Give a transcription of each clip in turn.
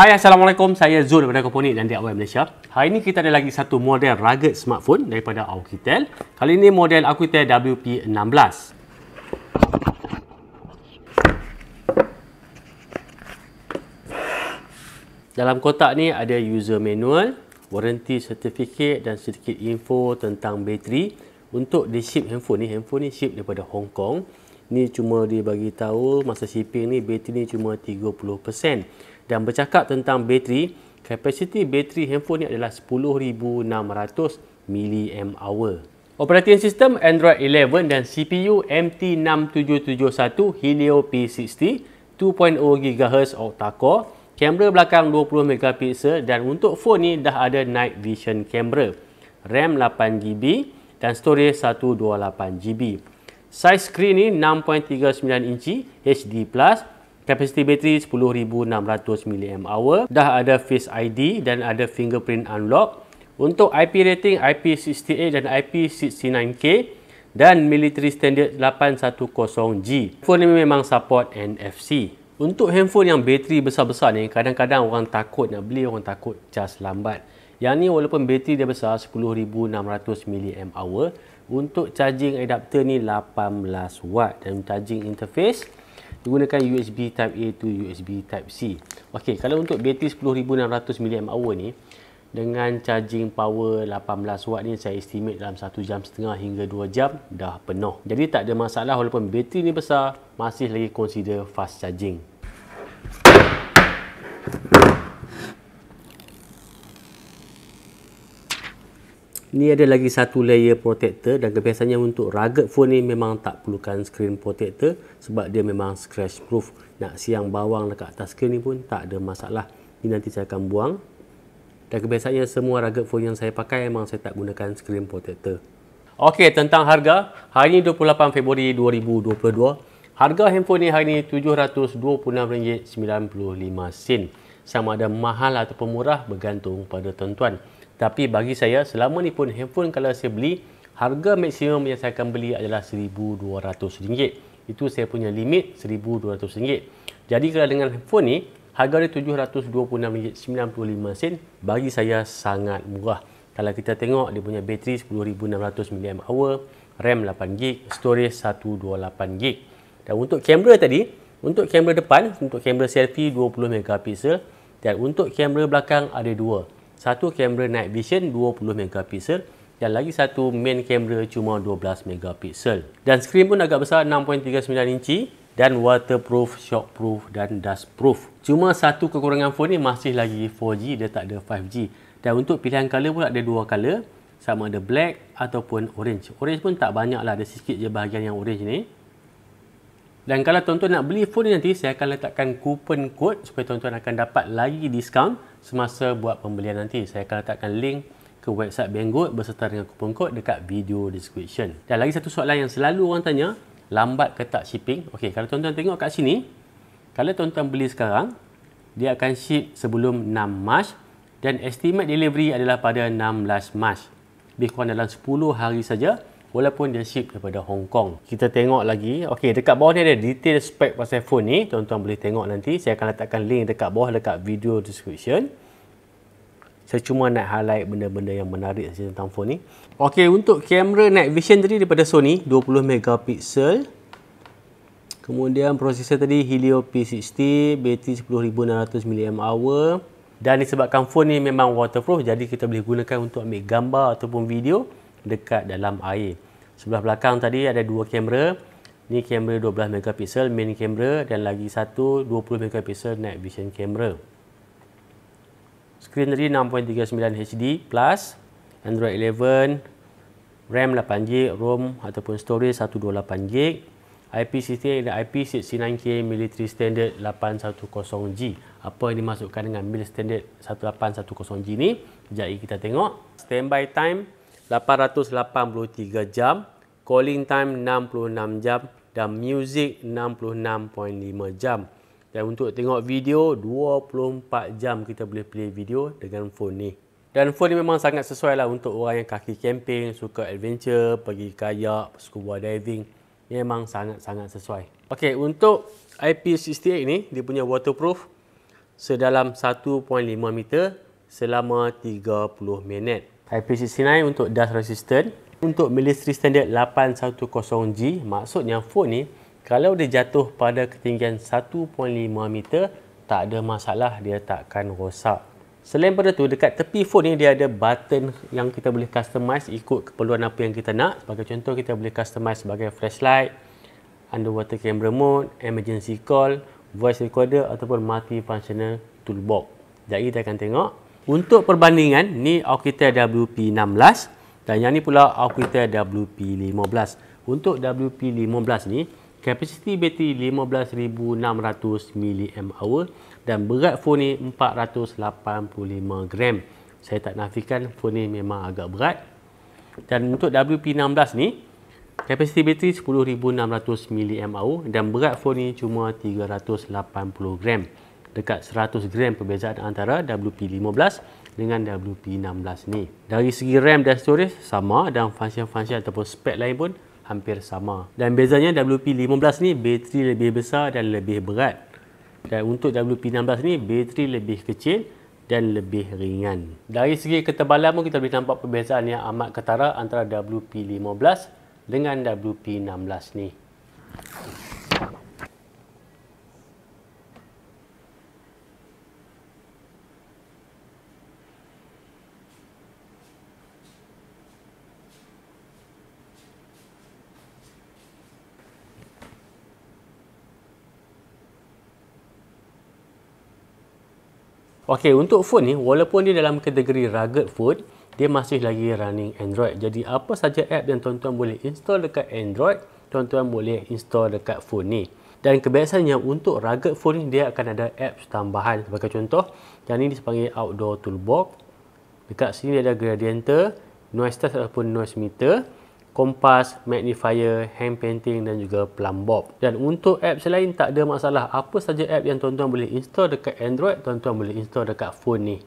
Hai, Assalamualaikum. Saya Zul daripada Komponik dan DIY Malaysia. Hari ini kita ada lagi satu model rugged smartphone daripada Oukitel. Kali ini model Oukitel WP16. Dalam kotak ni ada user manual, warranty certificate dan sedikit info tentang bateri. Untuk di ship handphone ni ship daripada Hong Kong. Ni cuma dia bagi tahu masa shipping ni bateri ni cuma 30%. Dan bercakap tentang bateri, kapasiti bateri handphone ni adalah 10,600 mAh. Operating system Android 11 dan CPU MT6771 Helio P60, 2.0 GHz octa-core, kamera belakang 20 megapiksel dan untuk phone ni dah ada night vision camera, RAM 8GB dan storage 128GB. Saiz skrin ni 6.39 inci HD+, kapasiti bateri 10,600 mAh, dah ada Face ID dan ada fingerprint unlock. Untuk IP rating IP68 dan IP69K dan military standard 810G. Phone ni memang support NFC. Untuk handphone yang bateri besar-besar ni, kadang-kadang orang takut nak beli, orang takut cas lambat. Yang ni walaupun bateri dia besar 10,600 mAh, untuk charging adapter ni 18 watt dan charging interface digunakan USB Type A to USB Type C. Okey, kalau untuk bateri 10,600 mAh ni dengan charging power 18 watt ni saya estimate dalam 1 jam setengah hingga 2 jam dah penuh. Jadi tak ada masalah walaupun bateri ni besar, masih lagi consider fast charging. Ni ada lagi satu layer protector dan kebiasaannya untuk rugged phone ni memang tak perlukan screen protector sebab dia memang scratch proof. Nak siang bawang dekat atas screen ni pun tak ada masalah. Ni nanti saya akan buang. Dan kebiasaannya semua rugged phone yang saya pakai memang saya tak gunakan screen protector. Okey, tentang harga. Hari ni 28 Februari 2022. Harga handphone ni hari ni RM726.95. Sama ada mahal ataupun murah bergantung pada tuan-tuan. Tapi bagi saya, selama ni pun handphone kalau saya beli, harga maksimum yang saya akan beli adalah RM1,200. Itu saya punya limit, RM1,200. Jadi kalau dengan handphone ni, harga dia RM726.95, bagi saya sangat murah. Kalau kita tengok dia punya bateri 10,600 mAh, RAM 8GB, storage 128GB. Dan untuk kamera tadi, untuk kamera depan, untuk kamera selfie 20 megapiksel dan untuk kamera belakang ada dua. Satu kamera night vision 20 megapiksel dan lagi satu main kamera cuma 12 megapiksel. Dan skrin pun agak besar 6.39 inci dan waterproof, shockproof dan dustproof. Cuma satu kekurangan phone ni masih lagi 4G, dia tak ada 5G. Dan untuk pilihan color pun ada dua color, sama ada black ataupun orange. Orange pun tak banyak lah, ada sikit je bahagian yang orange ni. Dan kalau tuan-tuan nak beli phone ni nanti, saya akan letakkan coupon code supaya tuan-tuan akan dapat lagi diskaun semasa buat pembelian nanti. Saya akan letakkan link ke website Banggood beserta dengan coupon code dekat video description. Dan lagi satu soalan yang selalu orang tanya, lambat ke tak shipping? Okey, kalau tuan-tuan tengok kat sini, kalau tuan-tuan beli sekarang, dia akan ship sebelum 6 Mac dan estimate delivery adalah pada 16 Mac. Lebih kurang dalam 10 hari saja. Walaupun dia ship daripada Hong Kong. Kita tengok lagi. Okey, dekat bawah ni ada detail spek pasal phone ni. Tuan-tuan boleh tengok nanti. Saya akan letakkan link dekat bawah dekat video description. Saya cuma nak highlight benda-benda yang menarik saja tentang phone ni. Okey, untuk kamera night vision tadi daripada Sony 20 megapiksel. Kemudian prosesor tadi Helio P60, bateri 10,600 mAh. Dan disebabkan phone ni memang waterproof, jadi kita boleh gunakan untuk ambil gambar ataupun video dekat dalam air. Sebelah belakang tadi ada dua kamera. Ni kamera 12 megapiksel main kamera dan lagi satu 20 megapiksel night vision kamera. Skrin tadi 6.39 HD plus, Android 11, RAM 8GB, ROM ataupun storage 128GB, IP68 dan IP69K military standard 810G. Apa yang dimasukkan dengan mil standard 1810G ni? Sekejap lagi kita tengok. Standby time 883 jam, calling time 66 jam dan music 66.5 jam. Dan untuk tengok video 24 jam kita boleh play video dengan phone ni. Dan phone ni memang sangat sesuai lah untuk orang yang kaki camping, suka adventure, pergi kayak, scuba diving. Memang sangat-sangat sesuai. Okey, untuk IP68 ni dia punya waterproof sedalam 1.5 meter selama 30 minit. IP69 untuk dust resistant. Untuk military standard 810G, maksudnya phone ni kalau dia jatuh pada ketinggian 1.5 meter, tak ada masalah, dia takkan rosak. Selain pada tu, dekat tepi phone ni dia ada button yang kita boleh customize ikut keperluan apa yang kita nak. Sebagai contoh, kita boleh customize sebagai flashlight, underwater camera mode, emergency call, voice recorder ataupun multi-functional toolbox. Jadi kita akan tengok. Untuk perbandingan, ni Ouquitel WP16 dan yang ni pula Ouquitel WP15. Untuk WP15 ni, kapasiti bateri 15,600 mAh dan berat phone ni 485 gram. Saya tak nafikan phone ni memang agak berat. Dan untuk WP16 ni, kapasiti bateri 10,600 mAh dan berat phone ni cuma 380 gram. Dekat 100 gram perbezaan antara WP15 dengan WP16 ni. Dari segi RAM dan storage sama, dan function-function ataupun spek lain pun hampir sama. Dan bezanya WP15 ni bateri lebih besar dan lebih berat. Dan untuk WP16 ni bateri lebih kecil dan lebih ringan. Dari segi ketebalan pun kita boleh nampak perbezaan yang amat ketara antara WP15 dengan WP16 ni. Okey, untuk phone ni, walaupun dia dalam kategori rugged phone, dia masih lagi running Android. Jadi, apa saja app yang tuan-tuan boleh install dekat Android, tuan-tuan boleh install dekat phone ni. Dan kebiasaannya untuk rugged phone ni, dia akan ada apps tambahan. Sebagai contoh, yang ni dipanggil Outdoor Toolbox. Dekat sini ada Gradienter, Noise Test ataupun Noise Meter, kompas, magnifier, hand painting dan juga plumb bob. Dan untuk apps lain tak ada masalah. Apa saja app yang tuan-tuan boleh install dekat Android, tuan-tuan boleh install dekat phone ni.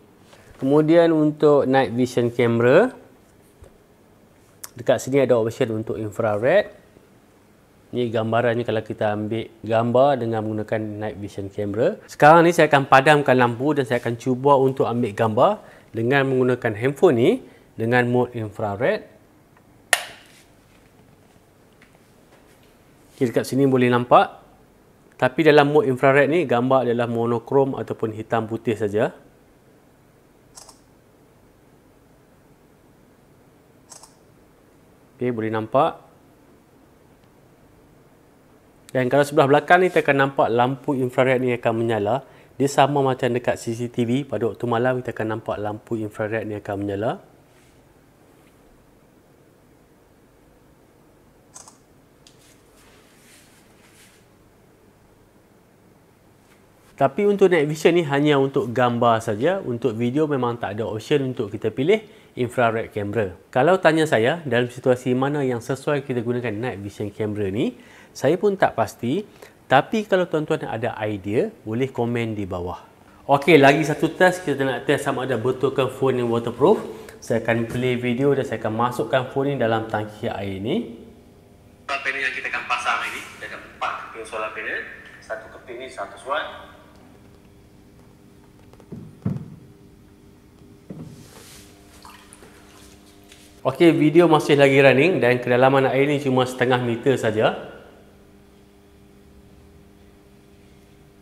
Kemudian untuk night vision camera, dekat sini ada option untuk infrared. Ni gambarannya kalau kita ambil gambar dengan menggunakan night vision camera. Sekarang ni saya akan padamkan lampu dan saya akan cuba untuk ambil gambar dengan menggunakan handphone ni dengan mode infrared. Okay, dekat sini boleh nampak. Tapi dalam mode infrared ni, gambar adalah monokrom ataupun hitam putih saja. Okay, boleh nampak. Dan kalau sebelah belakang ni, kita akan nampak lampu infrared ni akan menyala. Dia sama macam dekat CCTV. Pada waktu malam, kita akan nampak lampu infrared ni akan menyala. Tapi untuk night vision ni hanya untuk gambar saja. Untuk video memang tak ada option untuk kita pilih infrared camera. Kalau tanya saya, dalam situasi mana yang sesuai kita gunakan night vision camera ni, saya pun tak pasti. Tapi kalau tuan-tuan ada idea, boleh komen di bawah. Okey, lagi satu test. Kita nak test sama ada betulkah phone ni waterproof. Saya akan play video dan saya akan masukkan phone ni dalam tangki air ni. Solar panel yang kita akan pasang ini, ada 4 keping solar panel. Satu keping ni 100 watt. Okey, video masih lagi running dan kedalaman air ni cuma setengah meter saja.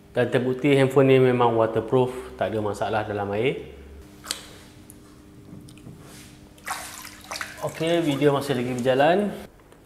Dan terbukti handphone ni memang waterproof, tak ada masalah dalam air. Okey, video masih lagi berjalan.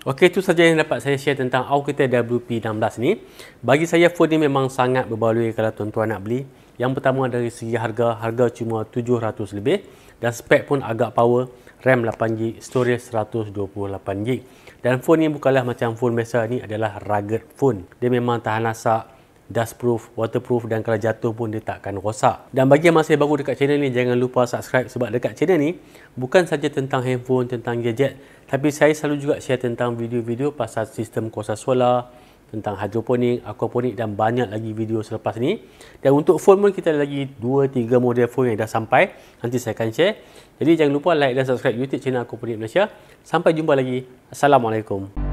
Okey, itu saja yang dapat saya share tentang Ouquitel WP16 ni. Bagi saya, phone ni memang sangat berbaloi kalau tuan-tuan nak beli. Yang pertama dari segi harga cuma 700 lebih. Dan spek pun agak power. RAM 8GB, storage 128GB. Dan phone ni bukanlah macam phone biasa, ni adalah rugged phone. Dia memang tahan lasak, dustproof, waterproof dan kalau jatuh pun dia takkan rosak. Dan bagi yang masih baru dekat channel ni, jangan lupa subscribe sebab dekat channel ni bukan saja tentang handphone, tentang gadget, tapi saya selalu juga share tentang video-video pasal sistem kuasa solar, tentang hidroponik, aquaponik dan banyak lagi video selepas ni. Dan untuk phone pun kita ada lagi 2-3 model phone yang dah sampai. Nanti saya akan share. Jadi jangan lupa like dan subscribe YouTube channel Aquaponik Malaysia. Sampai jumpa lagi. Assalamualaikum.